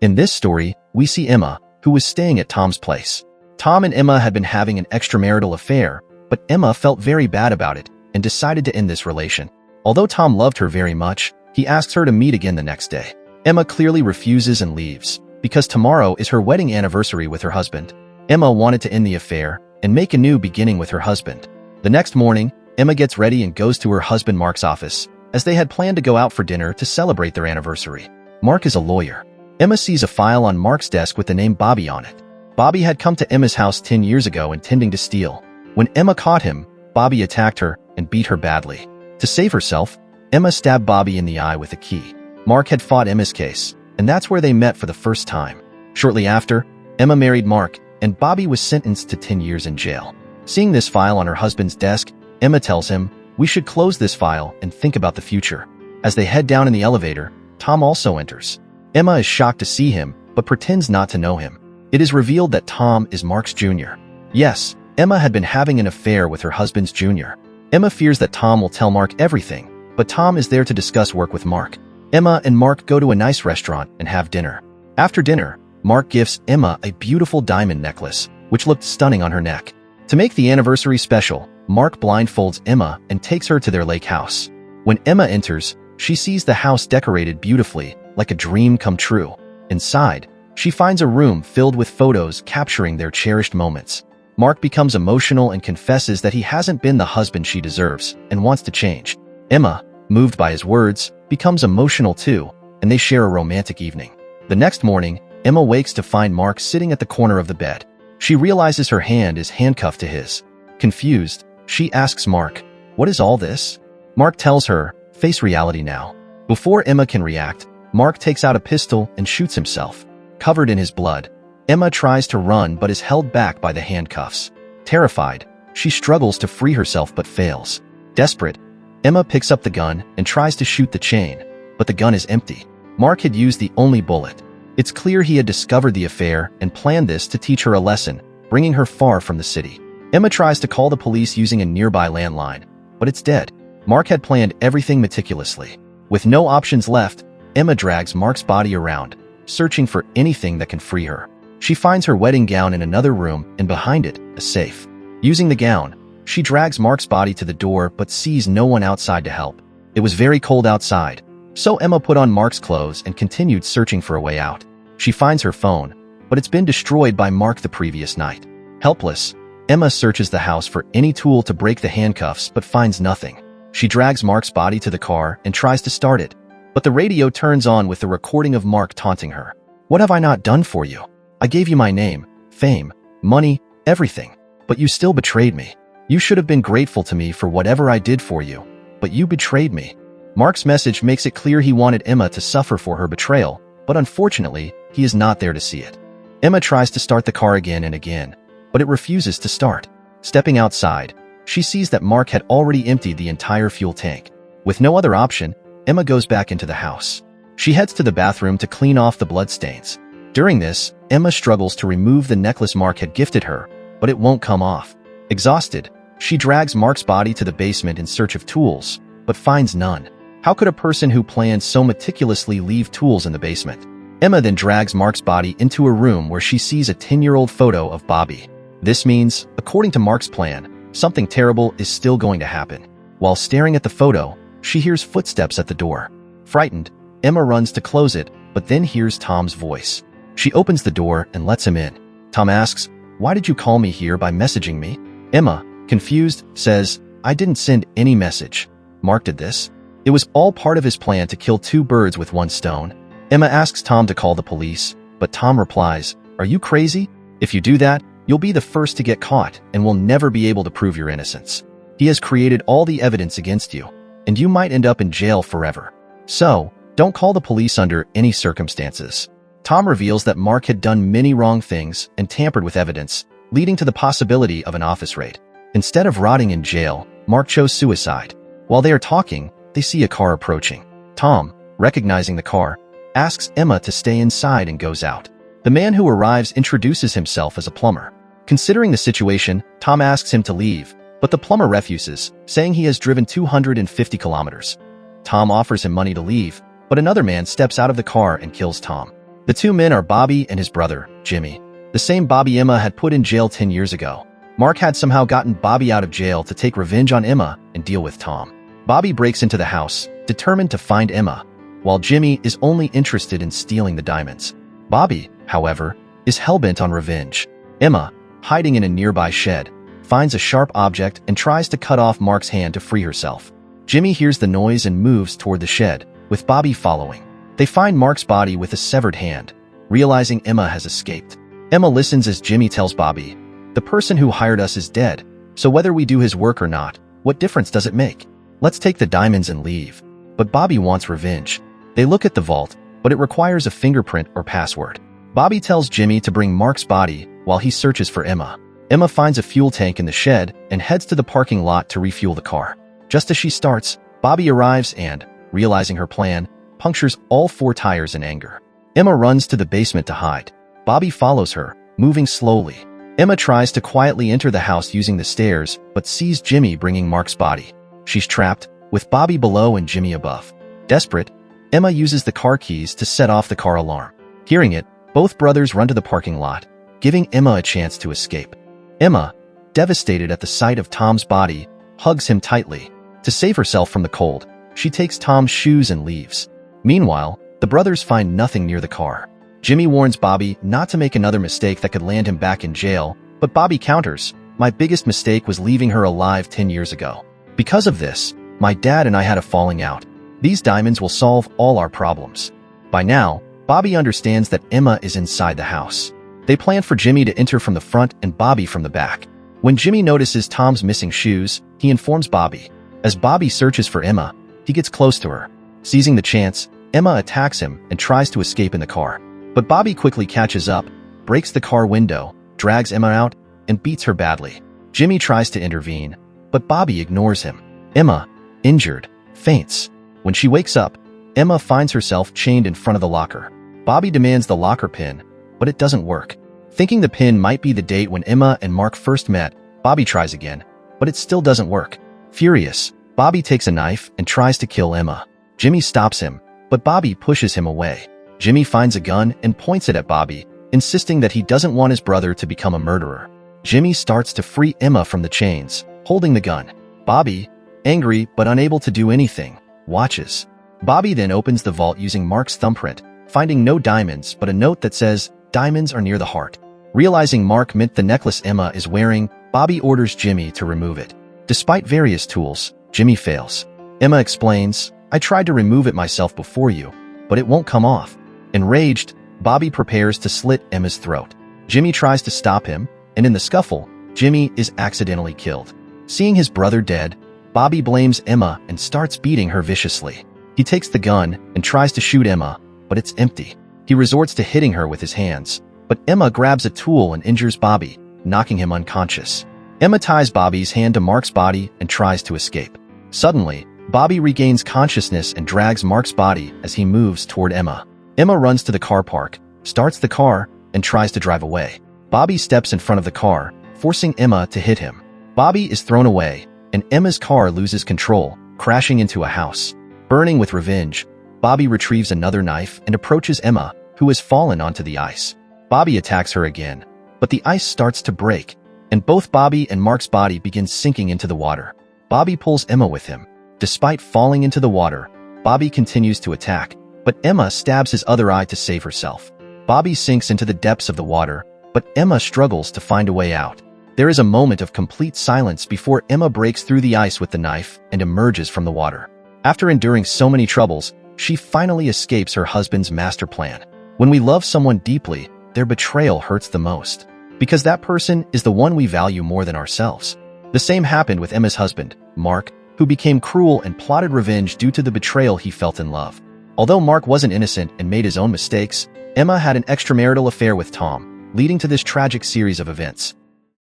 In this story, we see Emma, who was staying at Tom's place. Tom and Emma had been having an extramarital affair, but Emma felt very bad about it and decided to end this relation. Although Tom loved her very much, he asks her to meet again the next day. Emma clearly refuses and leaves, because tomorrow is her wedding anniversary with her husband. Emma wanted to end the affair and make a new beginning with her husband. The next morning, Emma gets ready and goes to her husband Mark's office, as they had planned to go out for dinner to celebrate their anniversary. Mark is a lawyer. Emma sees a file on Mark's desk with the name Bobby on it. Bobby had come to Emma's house 10 years ago intending to steal. When Emma caught him, Bobby attacked her and beat her badly. To save herself, Emma stabbed Bobby in the eye with a key. Mark had fought Emma's case, and that's where they met for the first time. Shortly after, Emma married Mark, and Bobby was sentenced to 10 years in jail. Seeing this file on her husband's desk, Emma tells him, "We should close this file and think about the future." As they head down in the elevator, Tom also enters. Emma is shocked to see him, but pretends not to know him. It is revealed that Tom is Mark's junior. Yes, Emma had been having an affair with her husband's junior. Emma fears that Tom will tell Mark everything, but Tom is there to discuss work with Mark. Emma and Mark go to a nice restaurant and have dinner. After dinner, Mark gifts Emma a beautiful diamond necklace, which looked stunning on her neck. To make the anniversary special, Mark blindfolds Emma and takes her to their lake house. When Emma enters, she sees the house decorated beautifully, like a dream come true. Inside, she finds a room filled with photos capturing their cherished moments. Mark becomes emotional and confesses that he hasn't been the husband she deserves and wants to change. Emma, moved by his words, becomes emotional too, and they share a romantic evening. The next morning, Emma wakes to find Mark sitting at the corner of the bed. She realizes her hand is handcuffed to his. Confused, she asks Mark, "What is all this?" Mark tells her, "Face reality now." Before Emma can react, Mark takes out a pistol and shoots himself. Covered in his blood, Emma tries to run but is held back by the handcuffs. Terrified, she struggles to free herself but fails. Desperate, Emma picks up the gun and tries to shoot the chain, but the gun is empty. Mark had used the only bullet. It's clear he had discovered the affair and planned this to teach her a lesson, bringing her far from the city. Emma tries to call the police using a nearby landline, but it's dead. Mark had planned everything meticulously. With no options left, Emma drags Mark's body around, searching for anything that can free her. She finds her wedding gown in another room and behind it, a safe. Using the gown, she drags Mark's body to the door but sees no one outside to help. It was very cold outside, so Emma put on Mark's clothes and continued searching for a way out. She finds her phone, but it's been destroyed by Mark the previous night. Helpless, Emma searches the house for any tool to break the handcuffs but finds nothing. She drags Mark's body to the car and tries to start it, but the radio turns on with the recording of Mark taunting her. "What have I not done for you? I gave you my name, fame, money, everything, but you still betrayed me. You should have been grateful to me for whatever I did for you, but you betrayed me." Mark's message makes it clear he wanted Emma to suffer for her betrayal, but unfortunately, he is not there to see it. Emma tries to start the car again and again, but it refuses to start. Stepping outside, she sees that Mark had already emptied the entire fuel tank. With no other option, Emma goes back into the house. She heads to the bathroom to clean off the bloodstains. During this, Emma struggles to remove the necklace Mark had gifted her, but it won't come off. Exhausted, she drags Mark's body to the basement in search of tools, but finds none. How could a person who planned so meticulously leave tools in the basement? Emma then drags Mark's body into a room where she sees a 10-year-old photo of Bobby. This means, according to Mark's plan, something terrible is still going to happen. While staring at the photo, she hears footsteps at the door. Frightened, Emma runs to close it, but then hears Tom's voice. She opens the door and lets him in. Tom asks, "Why did you call me here by messaging me?" Emma, confused, says, "I didn't send any message. Mark did this. It was all part of his plan to kill two birds with one stone." Emma asks Tom to call the police, but Tom replies, "Are you crazy? If you do that, you'll be the first to get caught and will never be able to prove your innocence. He has created all the evidence against you, and you might end up in jail forever. So, don't call the police under any circumstances." Tom reveals that Mark had done many wrong things and tampered with evidence, leading to the possibility of an office raid. Instead of rotting in jail, Mark chose suicide. While they are talking, they see a car approaching. Tom, recognizing the car, asks Emma to stay inside and goes out. The man who arrives introduces himself as a plumber. Considering the situation, Tom asks him to leave, but the plumber refuses, saying he has driven 250 kilometers. Tom offers him money to leave, but another man steps out of the car and kills Tom. The two men are Bobby and his brother, Jimmy, the same Bobby Emma had put in jail 10 years ago. Mark had somehow gotten Bobby out of jail to take revenge on Emma and deal with Tom. Bobby breaks into the house, determined to find Emma, while Jimmy is only interested in stealing the diamonds. Bobby, however, is hellbent on revenge. Emma, hiding in a nearby shed, finds a sharp object and tries to cut off Mark's hand to free herself. Jimmy hears the noise and moves toward the shed, with Bobby following. They find Mark's body with a severed hand, realizing Emma has escaped. Emma listens as Jimmy tells Bobby, "The person who hired us is dead, so whether we do his work or not, what difference does it make? Let's take the diamonds and leave." But Bobby wants revenge. They look at the vault, but it requires a fingerprint or password. Bobby tells Jimmy to bring Mark's body while he searches for Emma. Emma finds a fuel tank in the shed and heads to the parking lot to refuel the car. Just as she starts, Bobby arrives and, realizing her plan, punctures all 4 tires in anger. Emma runs to the basement to hide. Bobby follows her, moving slowly. Emma tries to quietly enter the house using the stairs, but sees Jimmy bringing Mark's body. She's trapped, with Bobby below and Jimmy above. Desperate, Emma uses the car keys to set off the car alarm. Hearing it, both brothers run to the parking lot, giving Emma a chance to escape. Emma, devastated at the sight of Tom's body, hugs him tightly. To save herself from the cold, she takes Tom's shoes and leaves. Meanwhile, the brothers find nothing near the car. Jimmy warns Bobby not to make another mistake that could land him back in jail, but Bobby counters, "My biggest mistake was leaving her alive 10 years ago. Because of this, my dad and I had a falling out. These diamonds will solve all our problems." By now, Bobby understands that Emma is inside the house. They plan for Jimmy to enter from the front and Bobby from the back. When Jimmy notices Tom's missing shoes, he informs Bobby. As Bobby searches for Emma, he gets close to her. Seizing the chance, Emma attacks him and tries to escape in the car. But Bobby quickly catches up, breaks the car window, drags Emma out, and beats her badly. Jimmy tries to intervene, but Bobby ignores him. Emma, injured, faints. When she wakes up, Emma finds herself chained in front of the locker. Bobby demands the locker pin, but it doesn't work. Thinking the pin might be the date when Emma and Mark first met, Bobby tries again, but it still doesn't work. Furious, Bobby takes a knife and tries to kill Emma. Jimmy stops him, but Bobby pushes him away. Jimmy finds a gun and points it at Bobby, insisting that he doesn't want his brother to become a murderer. Jimmy starts to free Emma from the chains, holding the gun. Bobby, angry but unable to do anything, watches. Bobby then opens the vault using Mark's thumbprint, finding no diamonds but a note that says, "Diamonds are near the heart." Realizing Mark meant the necklace Emma is wearing, Bobby orders Jimmy to remove it. Despite various tools, Jimmy fails. Emma explains, "I tried to remove it myself before you, but it won't come off." Enraged, Bobby prepares to slit Emma's throat. Jimmy tries to stop him, and in the scuffle, Jimmy is accidentally killed. Seeing his brother dead, Bobby blames Emma and starts beating her viciously. He takes the gun and tries to shoot Emma, but it's empty. He resorts to hitting her with his hands, but Emma grabs a tool and injures Bobby, knocking him unconscious. Emma ties Bobby's hand to Mark's body and tries to escape. Suddenly, Bobby regains consciousness and drags Mark's body as he moves toward Emma. Emma runs to the car park, starts the car, and tries to drive away. Bobby steps in front of the car, forcing Emma to hit him. Bobby is thrown away, and Emma's car loses control, crashing into a house. Burning with revenge, Bobby retrieves another knife and approaches Emma, who has fallen onto the ice. Bobby attacks her again, but the ice starts to break, and both Bobby and Mark's body begin sinking into the water. Bobby pulls Emma with him. Despite falling into the water, Bobby continues to attack, but Emma stabs his other eye to save herself. Bobby sinks into the depths of the water, but Emma struggles to find a way out. There is a moment of complete silence before Emma breaks through the ice with the knife and emerges from the water. After enduring so many troubles, she finally escapes her husband's master plan. When we love someone deeply, their betrayal hurts the most, because that person is the one we value more than ourselves. The same happened with Emma's husband, Mark, who became cruel and plotted revenge due to the betrayal he felt in love. Although Mark wasn't innocent and made his own mistakes, Emma had an extramarital affair with Tom, leading to this tragic series of events.